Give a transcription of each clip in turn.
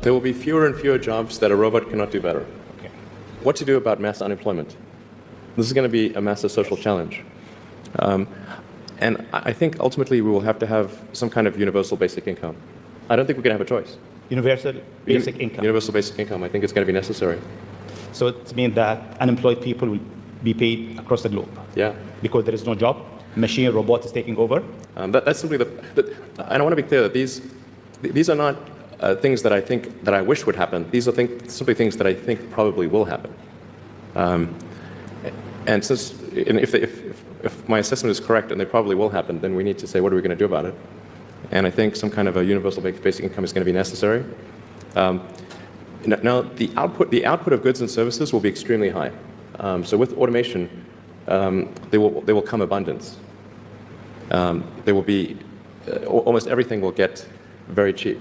There will be fewer and fewer jobs that a robot cannot do better. Okay. What to do about mass unemployment? This is going to be a massive social challenge. And I think ultimately we will have to have some kind of universal basic income. I don't think we're going to have a choice. Universal basic income. Universal basic income. I think it's going to be necessary. So it means that unemployed people will be paid across the globe. Yeah. Because there is no job, machine, robot is taking over. That's simply and I want to be clear that these are not things that I think that I wish would happen. These are simply things that I think probably will happen. And if my assessment is correct and they probably will happen, then we need to say, what are we going to do about it? And I think some kind of a universal basic income is going to be necessary. Now, the output of goods and services will be extremely high. So with automation, there will come abundance. There will be almost everything will get very cheap.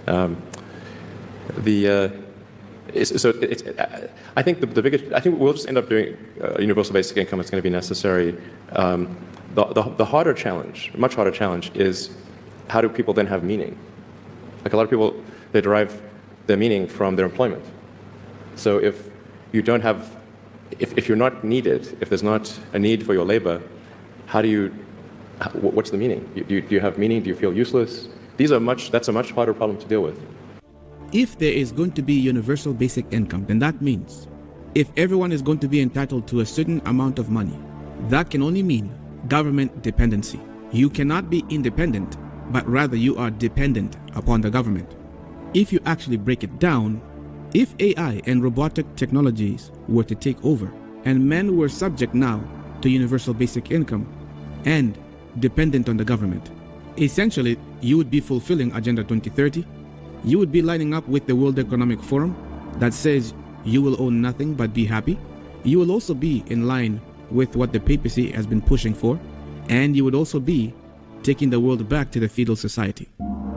I think the biggest. I think we'll just end up doing universal basic income. It's going to be necessary. The harder challenge, much harder challenge, is how do people then have meaning? Like a lot of people, they derive their meaning from their employment. So if you don't have, if you're not needed, if there's not a need for your labor, what's the meaning? Do you have meaning? Do you feel useless? That's a much harder problem to deal with. If there is going to be universal basic income, then that means if everyone is going to be entitled to a certain amount of money, that can only mean government dependency. You cannot be independent, but rather you are dependent upon the government. If you actually break it down, if AI and robotic technologies were to take over and men were subject now to universal basic income and dependent on the government, essentially you would be fulfilling Agenda 2030. You would be lining up with the World Economic Forum that says you will own nothing but be happy. You will also be in line with what the papacy has been pushing for, and you would also be taking the world back to the feudal society.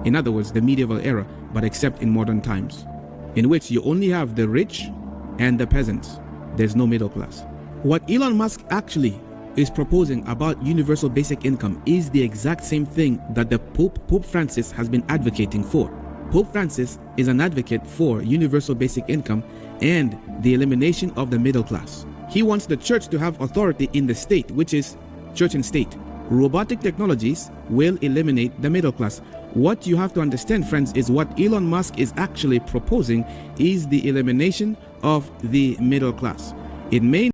In other words, the medieval era, but except in modern times, in which you only have the rich and the peasants. There's no middle class. What Elon Musk actually is proposing about universal basic income is the exact same thing that the Pope Francis has been advocating for. Pope Francis is an advocate for universal basic income and the elimination of the middle class. He wants the church to have authority in the state, which is church and state. Robotic technologies will eliminate the middle class. What you have to understand, friends, is what Elon Musk is actually proposing is the elimination of the middle class. It may